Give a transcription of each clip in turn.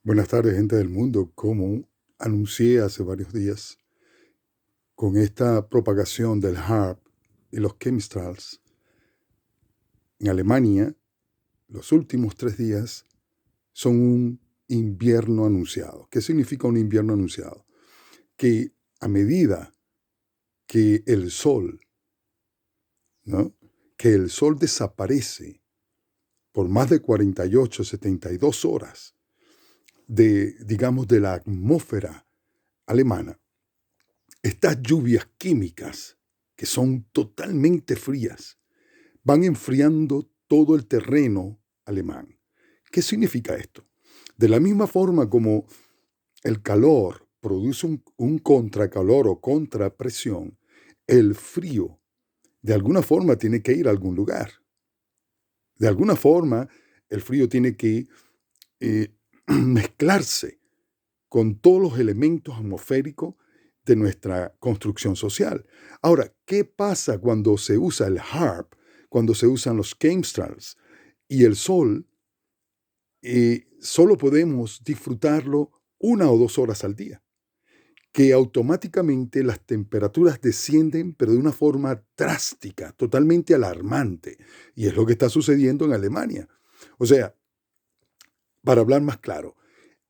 Buenas tardes, gente del mundo. Como anuncié hace varios días, con esta propagación del HARP y los chemtrails, en Alemania, los últimos 3 días son un invierno anunciado. ¿Qué significa un invierno anunciado? Que a medida que el sol, ¿no? que el sol desaparece por más de 48, 72 horas de la atmósfera alemana, estas lluvias químicas, que son totalmente frías, van enfriando todo el terreno alemán. ¿Qué significa esto? De la misma forma como el calor produce un contracalor o contrapresión, el frío de alguna forma tiene que ir a algún lugar. De alguna forma, el frío tiene que eh, mezclarse con todos los elementos atmosféricos de nuestra construcción social. Ahora, ¿qué pasa cuando se usa el HARP, cuando se usan los chemtrails y el sol? Solo podemos disfrutarlo 1 o 2 horas al día, que automáticamente las temperaturas descienden, pero de una forma drástica, totalmente alarmante. Y es lo que está sucediendo en Alemania. O sea, para hablar más claro,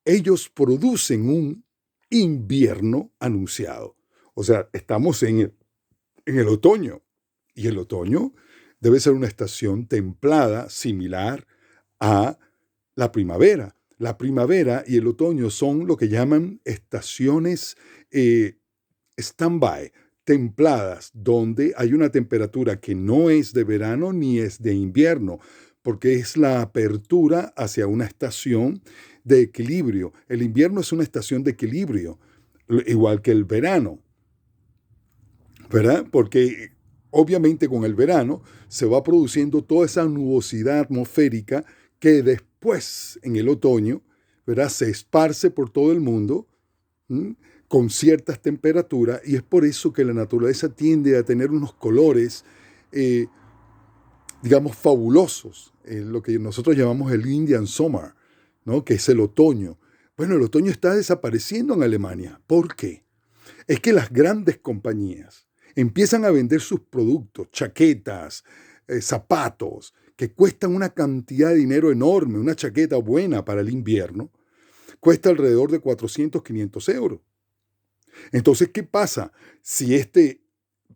ellos producen un invierno anunciado. O sea, estamos en el otoño. Y el otoño debe ser una estación templada, similar a la primavera. La primavera y el otoño son lo que llaman estaciones stand-by, templadas, donde hay una temperatura que no es de verano ni es de invierno, porque es la apertura hacia una estación de equilibrio. El invierno es una estación de equilibrio, igual que el verano, ¿verdad? Porque obviamente con el verano se va produciendo toda esa nubosidad atmosférica que después, en el otoño, ¿verdad? Se esparce por todo el mundo, ¿m? Con ciertas temperaturas, y es por eso que la naturaleza tiende a tener unos colores, eh, digamos, fabulosos, lo que nosotros llamamos el Indian Summer, ¿no? Que es el otoño. Bueno, el otoño está desapareciendo en Alemania. ¿Por qué? Es que las grandes compañías empiezan a vender sus productos, chaquetas, zapatos, que cuestan una cantidad de dinero enorme. Una chaqueta buena para el invierno cuesta alrededor de 400, 500 euros. Entonces, ¿qué pasa? Si este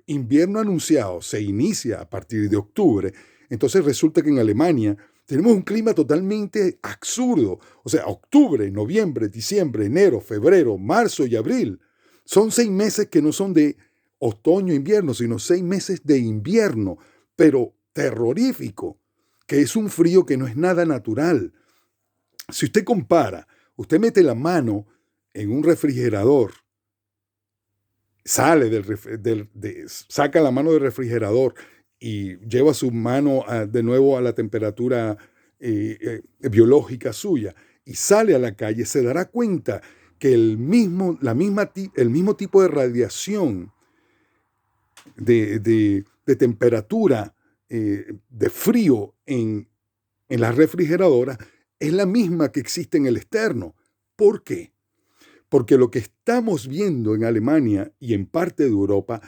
invierno anunciado se inicia a partir de octubre, entonces resulta que en Alemania tenemos un clima totalmente absurdo. O sea, octubre, noviembre, diciembre, enero, febrero, marzo y abril. Son 6 meses que no son de otoño, invierno, sino 6 meses de invierno, pero terrorífico, que es un frío que no es nada natural. Si usted compara, usted mete la mano en un refrigerador, sale saca la mano del refrigerador y lleva su mano de nuevo a la temperatura biológica suya y sale a la calle, se dará cuenta que el mismo tipo de radiación, de temperatura, de frío en la refrigeradora, es la misma que existe en el externo. ¿Por qué? Porque lo que estamos viendo en Alemania y en parte de Europa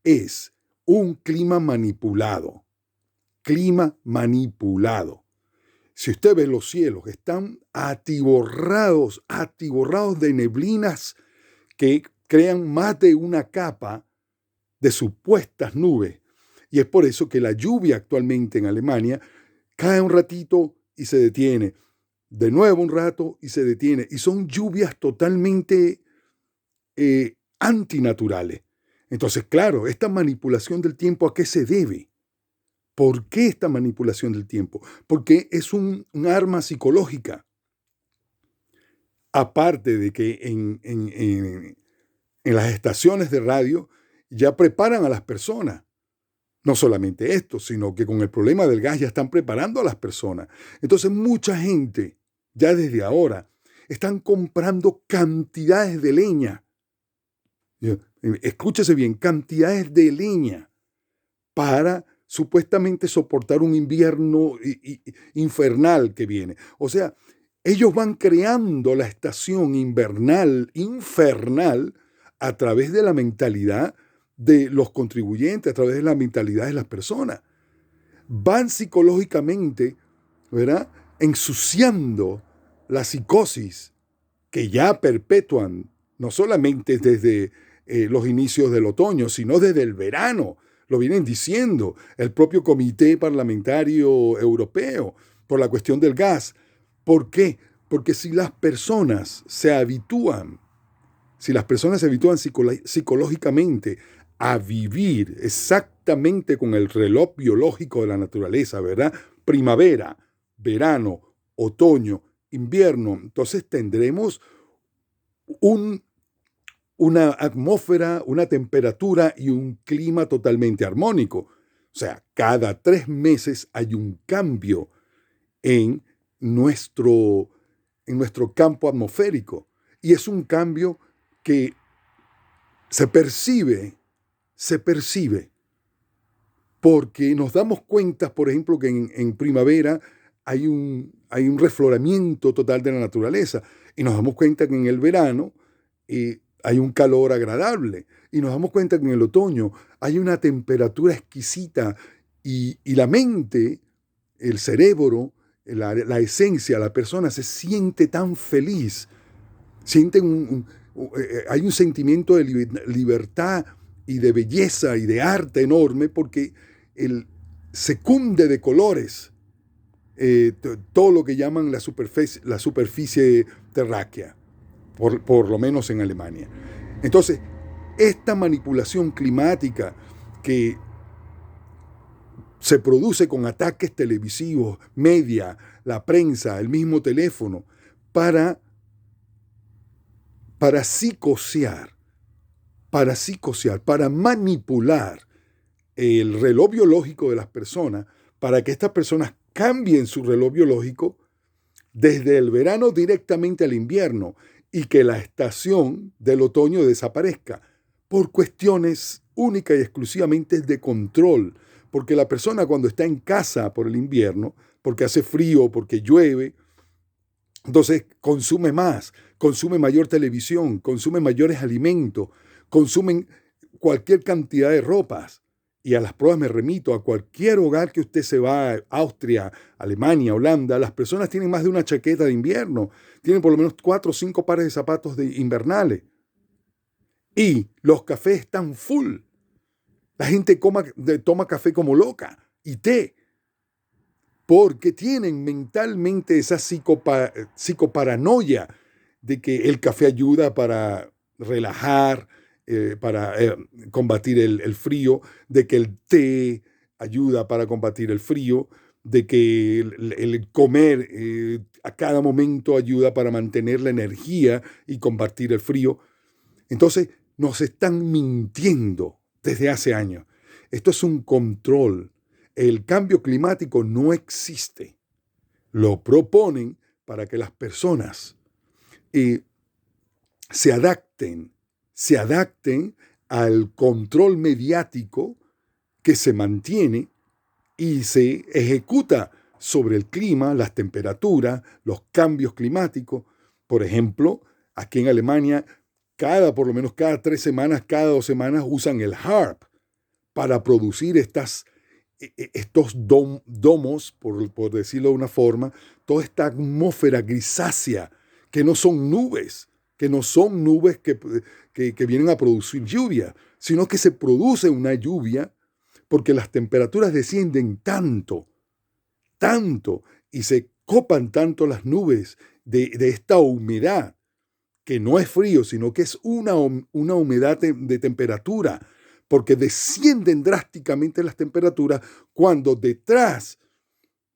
es un clima manipulado. Clima manipulado. Si usted ve los cielos, están atiborrados de neblinas que crean más de una capa de supuestas nubes. Y es por eso que la lluvia actualmente en Alemania cae un ratito y se detiene, de nuevo un rato y se detiene. Y son lluvias totalmente antinaturales. Entonces, claro, esta manipulación del tiempo, ¿a qué se debe? ¿Por qué esta manipulación del tiempo? Porque es un arma psicológica. Aparte de que en las estaciones de radio ya preparan a las personas. No solamente esto, sino que con el problema del gas ya están preparando a las personas. Entonces mucha gente, ya desde ahora, están comprando cantidades de leña. Escúchese bien, cantidades de leña para supuestamente soportar un invierno infernal que viene. O sea, Ellos van creando la estación invernal, infernal, a través de la mentalidad de los contribuyentes, a través de la mentalidad de las personas. Van psicológicamente, ¿verdad?, ensuciando la psicosis que ya perpetúan, no solamente desde los inicios del otoño, sino desde el verano. Lo vienen diciendo el propio Comité Parlamentario Europeo por la cuestión del gas. ¿Por qué? Porque si las personas se habitúan psicológicamente a vivir exactamente con el reloj biológico de la naturaleza, ¿verdad? Primavera, verano, otoño, invierno, entonces tendremos una atmósfera, una temperatura y un clima totalmente armónico. O sea, cada 3 meses hay un cambio en nuestro campo atmosférico. Y es un cambio que se percibe, porque nos damos cuenta, por ejemplo, que en primavera hay un refloramiento total de la naturaleza. Y nos damos cuenta que en el verano hay un calor agradable. Y nos damos cuenta que en el otoño hay una temperatura exquisita. Y la mente, el cerebro, la esencia, la persona se siente tan feliz. Hay un sentimiento de libertad y de belleza y de arte enorme porque se cunde de colores todo lo que llaman la superficie terráquea, por lo menos en Alemania. Entonces, esta manipulación climática que se produce con ataques televisivos, media, la prensa, el mismo teléfono, para psicosear, para manipular el reloj biológico de las personas, para que estas personas cambien su reloj biológico desde el verano directamente al invierno y que la estación del otoño desaparezca por cuestiones únicas y exclusivamente de control. Porque la persona cuando está en casa por el invierno, porque hace frío, porque llueve, entonces consume más, consume mayor televisión, consume mayores alimentos, consumen cualquier cantidad de ropas. Y a las pruebas me remito, a cualquier hogar que usted se va, Austria, Alemania, Holanda, las personas tienen más de una chaqueta de invierno, tienen por lo menos 4 o 5 pares de zapatos invernales. Y los cafés están full. La gente toma café como loca y té, porque tienen mentalmente esa psicoparanoia de que el café ayuda para relajar, para combatir el frío, de que el té ayuda para combatir el frío, de que el comer a cada momento ayuda para mantener la energía y combatir el frío. Entonces, nos están mintiendo desde hace años. Esto es un control. El cambio climático no existe. Lo proponen para que las personas se adapten al control mediático que se mantiene y se ejecuta sobre el clima, las temperaturas, los cambios climáticos. Por ejemplo, aquí en Alemania, por lo menos cada 3 semanas, cada 2 semanas usan el HARP para producir estos domos, por decirlo de una forma, toda esta atmósfera grisácea, que no son nubes que vienen a producir lluvia, sino que se produce una lluvia porque las temperaturas descienden tanto, y se copan tanto las nubes de esta humedad, que no es frío, sino que es una humedad de temperatura, porque descienden drásticamente las temperaturas cuando detrás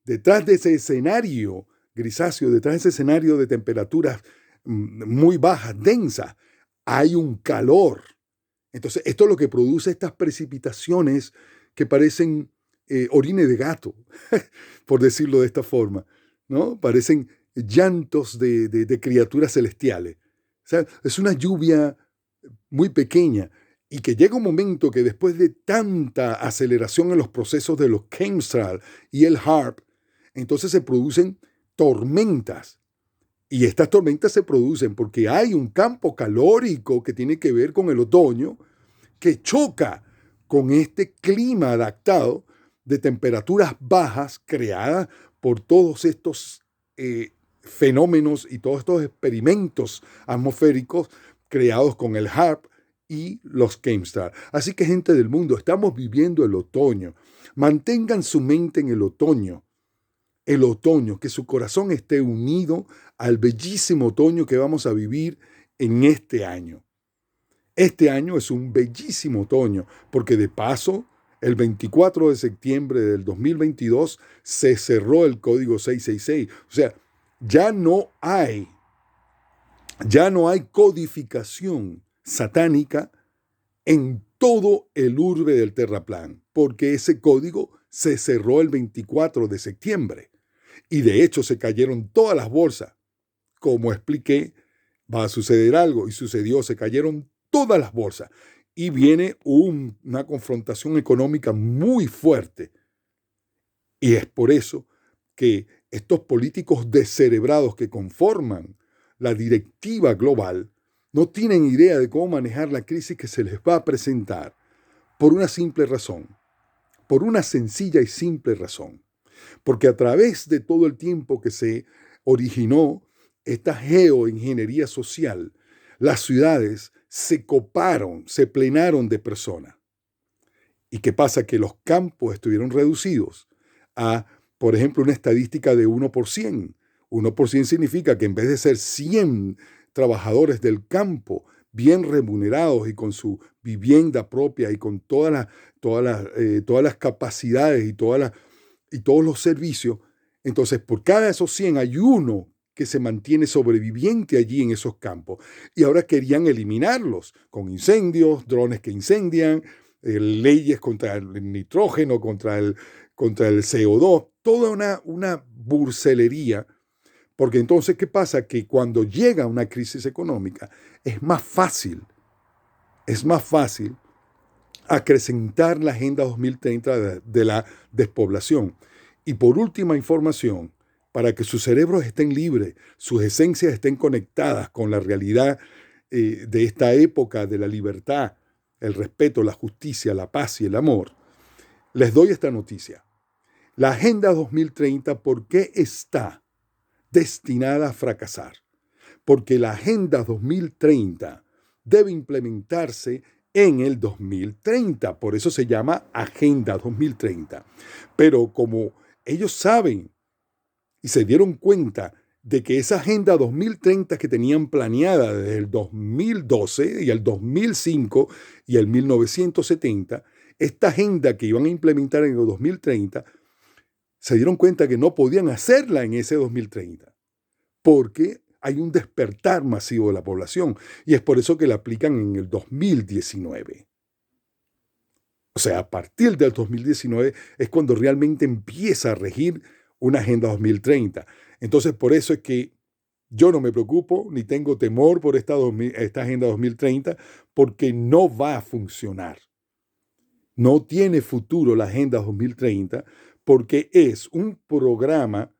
de ese escenario grisáceo, detrás de ese escenario de temperaturas muy bajas, densas, hay un calor. Entonces, esto es lo que produce estas precipitaciones que parecen orines de gato, por decirlo de esta forma, ¿no? Parecen llantos de criaturas celestiales. O sea, es una lluvia muy pequeña y que llega un momento que después de tanta aceleración en los procesos de los chemtrails y el HARP, entonces se producen tormentas Y estas tormentas se producen porque hay un campo calórico que tiene que ver con el otoño, que choca con este clima adaptado de temperaturas bajas creadas por todos estos fenómenos y todos estos experimentos atmosféricos creados con el HARP y los chemtrails. Así que, gente del mundo, estamos viviendo el otoño. Mantengan su mente en el otoño, que su corazón esté unido al bellísimo otoño que vamos a vivir en este año. Este año es un bellísimo otoño, porque de paso, el 24 de septiembre del 2022 se cerró el código 666. O sea, ya no hay codificación satánica en todo el urbe del terraplán, porque ese código se cerró el 24 de septiembre. Y de hecho se cayeron todas las bolsas. Como expliqué, va a suceder algo y sucedió, se cayeron todas las bolsas. Y viene una confrontación económica muy fuerte. Y es por eso que estos políticos descerebrados que conforman la directiva global no tienen idea de cómo manejar la crisis que se les va a presentar por una simple razón, por una sencilla y simple razón. Porque a través de todo el tiempo que se originó esta geoingeniería social, las ciudades se coparon, se plenaron de personas. ¿Y qué pasa? Que los campos estuvieron reducidos a, por ejemplo, una estadística de 1%. 1% significa que en vez de ser 100 trabajadores del campo bien remunerados y con su vivienda propia y con todas las capacidades y todos los servicios, entonces por cada de esos 100 hay uno que se mantiene sobreviviente allí en esos campos. Y ahora querían eliminarlos con incendios, drones que incendian, leyes contra el nitrógeno, contra el CO2, toda una burcelería. Porque entonces, ¿qué pasa? Que cuando llega una crisis económica, es más fácil acrecentar la Agenda 2030 de la despoblación. Y por última información, para que sus cerebros estén libres, sus esencias estén conectadas con la realidad de esta época de la libertad, el respeto, la justicia, la paz y el amor, les doy esta noticia. La Agenda 2030, ¿por qué está destinada a fracasar? Porque la Agenda 2030 debe implementarse en el 2030, por eso se llama Agenda 2030. Pero como ellos saben y se dieron cuenta de que esa Agenda 2030 que tenían planeada desde el 2012 y el 2005 y el 1970, esta agenda que iban a implementar en el 2030, se dieron cuenta que no podían hacerla en ese 2030, porque hay un despertar masivo de la población, y es por eso que la aplican en el 2019. O sea, a partir del 2019 es cuando realmente empieza a regir una Agenda 2030. Entonces, por eso es que yo no me preocupo ni tengo temor por esta Agenda 2030, porque no va a funcionar. No tiene futuro la Agenda 2030 porque es un programa,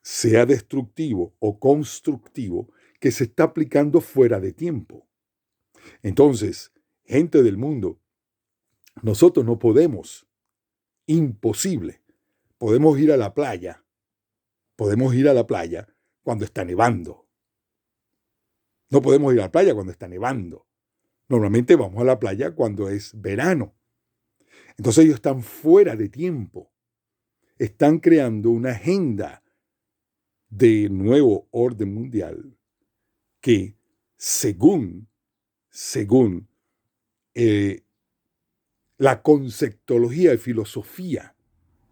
sea destructivo o constructivo, que se está aplicando fuera de tiempo. Entonces, gente del mundo, nosotros no podemos, imposible, podemos ir a la playa cuando está nevando. No podemos ir a la playa cuando está nevando. Normalmente vamos a la playa cuando es verano. Entonces ellos están fuera de tiempo. Están creando una agenda de nuevo orden mundial que, según la conceptología y filosofía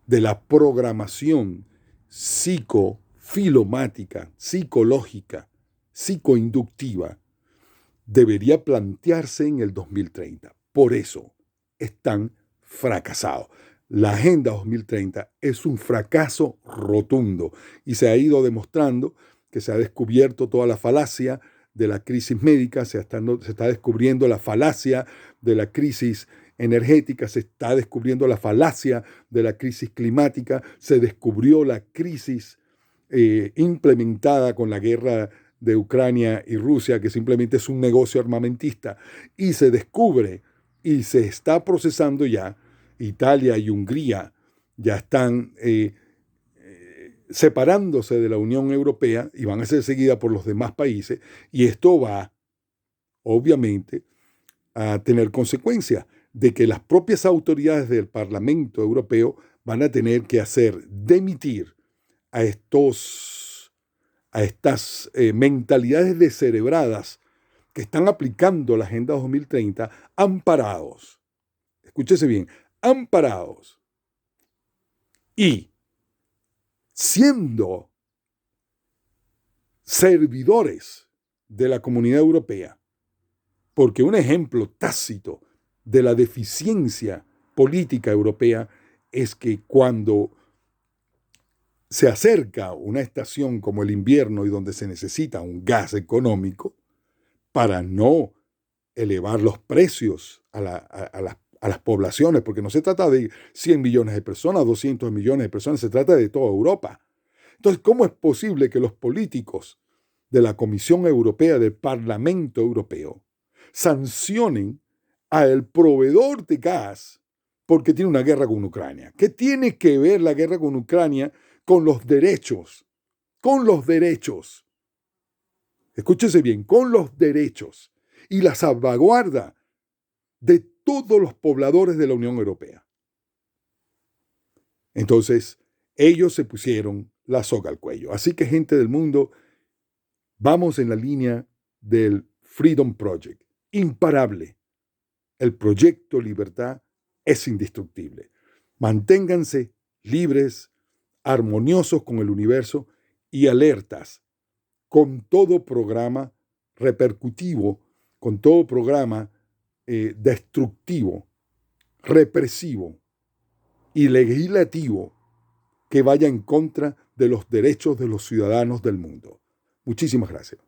de la programación psicofilomática, psicológica, psicoinductiva, debería plantearse en el 2030. Por eso están fracasados. La Agenda 2030 es un fracaso rotundo y se ha ido demostrando que se ha descubierto toda la falacia de la crisis médica, se está descubriendo la falacia de la crisis energética, se está descubriendo la falacia de la crisis climática, se descubrió la crisis implementada con la guerra de Ucrania y Rusia, que simplemente es un negocio armamentista, y se descubre y se está procesando ya, Italia y Hungría ya están separándose de la Unión Europea y van a ser seguidas por los demás países, y esto va, obviamente, a tener consecuencias de que las propias autoridades del Parlamento Europeo van a tener que hacer demitir a estas mentalidades descerebradas que están aplicando la Agenda 2030 amparados. Escúchese bien, amparados. Y siendo servidores de la Comunidad Europea, porque un ejemplo tácito de la deficiencia política europea es que cuando se acerca una estación como el invierno y donde se necesita un gas económico para no elevar los precios a las poblaciones, porque no se trata de 100 millones de personas, 200 millones de personas, se trata de toda Europa. Entonces, ¿cómo es posible que los políticos de la Comisión Europea, del Parlamento Europeo, sancionen al proveedor de gas porque tiene una guerra con Ucrania? ¿Qué tiene que ver la guerra con Ucrania con los derechos? Con los derechos. Escúchese bien, con los derechos y la salvaguarda de todos los pobladores de la Unión Europea. Entonces, ellos se pusieron la soga al cuello. Así que, gente del mundo, vamos en la línea del Freedom Project. Imparable. El proyecto Libertad es indestructible. Manténganse libres, armoniosos con el universo y alertas con todo programa repercutivo, con todo programa destructivo, represivo y legislativo que vaya en contra de los derechos de los ciudadanos del mundo. Muchísimas gracias.